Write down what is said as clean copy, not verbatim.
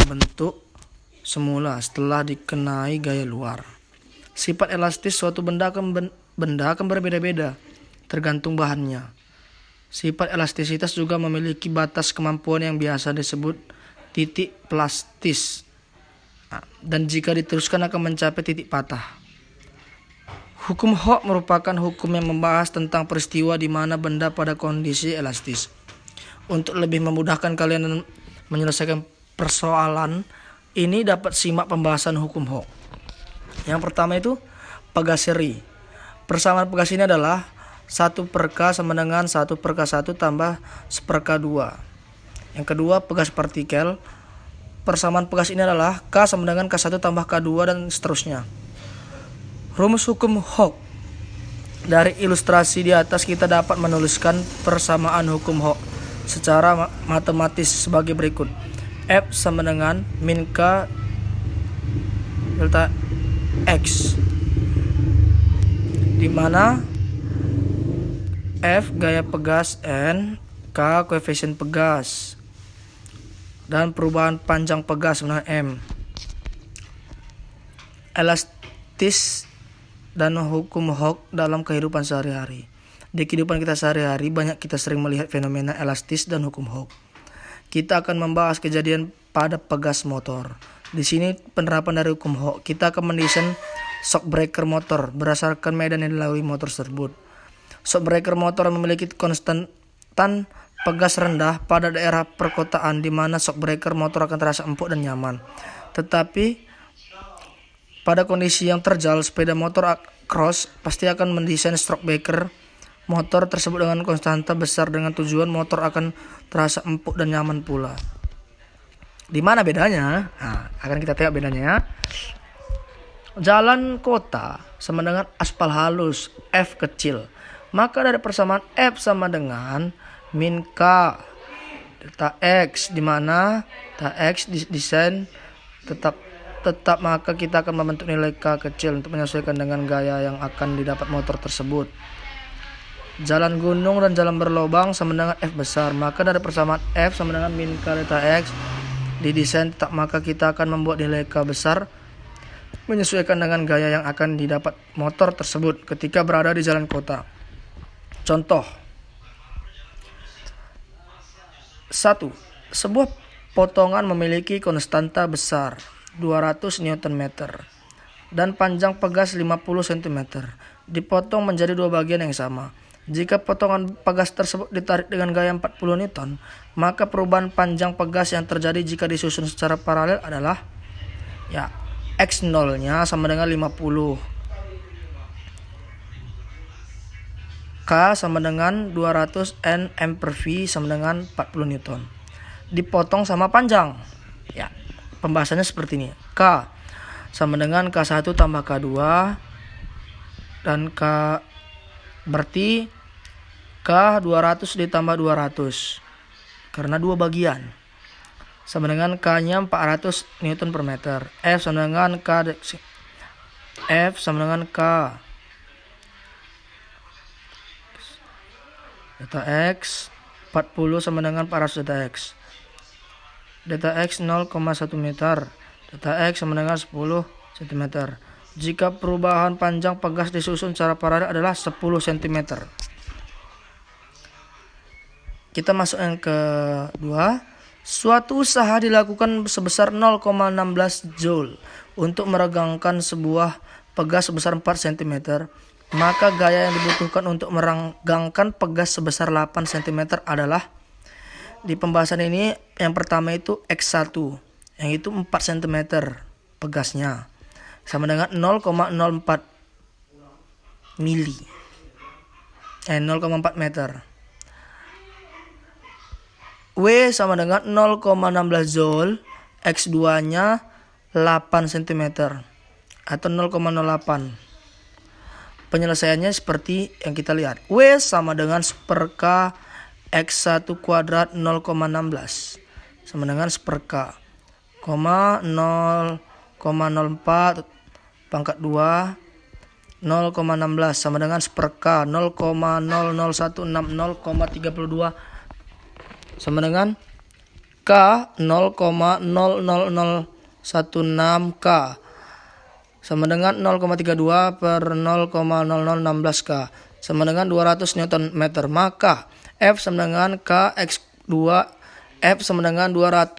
terbentuk semula setelah dikenai gaya luar. Sifat elastis suatu benda akan berbeda-beda tergantung bahannya. Sifat elastisitas juga memiliki batas kemampuan yang biasa disebut titik plastis. Dan jika diteruskan akan mencapai titik patah. Hukum Hooke merupakan hukum yang membahas tentang peristiwa di mana benda pada kondisi elastis. Untuk lebih memudahkan kalian menyelesaikan persoalan ini, dapat simak pembahasan hukum Hooke. Yang pertama itu Pagasseri. Persamaan Pegas ini adalah 1/K sama dengan 1/K1 tambah 1/K2. Yang kedua Pegas partikel. Persamaan Pegas ini adalah K sama dengan K1 tambah K2 dan seterusnya. Rumus hukum Hooke. Dari ilustrasi di atas kita dapat menuliskan persamaan hukum Hooke secara matematis sebagai berikut. F sama dengan min K delta X, di mana F gaya pegas N, K koefisien pegas, dan perubahan panjang pegas dengan M. Elastis dan hukum Hooke dalam kehidupan sehari-hari. Di kehidupan kita sehari-hari banyak kita sering melihat fenomena elastis dan hukum Hooke. Kita akan membahas kejadian pada pegas motor. Di sini penerapan dari hukum Hooke. Kita akan mendesain shock breaker motor berdasarkan medan yang dilalui motor tersebut. Shock breaker motor memiliki konstantan pegas rendah pada daerah perkotaan di mana shock breaker motor akan terasa empuk dan nyaman. Tetapi pada kondisi yang terjal, sepeda motor cross pasti akan mendesain shock breaker motor tersebut dengan konstanta besar dengan tujuan motor akan terasa empuk dan nyaman pula. Di mana bedanya? Nah, akan kita tengok bedanya ya. Jalan kota sama dengan aspal halus F kecil. Maka dari persamaan F sama dengan min K delta X, di mana delta X desain tetap maka kita akan membentuk nilai K kecil untuk menyesuaikan dengan gaya yang akan didapat motor tersebut. Jalan gunung dan jalan berlobang sama dengan F besar, maka dari persamaan F sama dengan min K delta X didesain tetap maka kita akan membuat nilai K besar menyesuaikan dengan gaya yang akan didapat motor tersebut ketika berada di jalan kota. Contoh 1. Sebuah potongan memiliki konstanta besar 200 Nm dan panjang pegas 50 cm. Dipotong menjadi dua bagian yang sama. Jika potongan pegas tersebut ditarik dengan gaya 40 Newton, maka perubahan panjang pegas yang terjadi jika disusun secara paralel adalah X0-nya sama dengan 50. K sama dengan 200 Nm/V sama dengan 40 Newton. Dipotong sama panjang. Pembahasannya seperti ini. K sama dengan K1 tambah K2 dan K berarti K 200 ditambah 200 karena dua bagian sama dengan K-nya 400 Newton per meter. F sama dengan K delta X 40 sama dengan 400 delta X. Delta X 0,1 meter. Delta X sama dengan 10 cm. Jika perubahan panjang pegas disusun secara paralel adalah 10 cm. Kita masuk yang kedua. Suatu usaha dilakukan sebesar 0,16 Joule untuk meregangkan sebuah pegas sebesar 4 cm. Maka gaya yang dibutuhkan untuk meregangkan pegas sebesar 8 cm adalah, di pembahasan ini yang pertama itu X1 yang itu 4 cm pegasnya sama dengan 0,04 mili 0,4 meter. W sama dengan 0,16 Joule, X2 nya 8 cm atau 0,08. Penyelesaiannya seperti yang kita lihat. W sama dengan 1/K X1 kuadrat 0,16 sama dengan 1/K, 0,04 pangkat 2 0,16 sama dengan 1/K, 0,00160,32 sama dengan K 0,00016 K sama dengan 0,32 per 0,0016 K sama dengan 200 Newton meter. Maka F sama dengan K X2, F sama dengan 200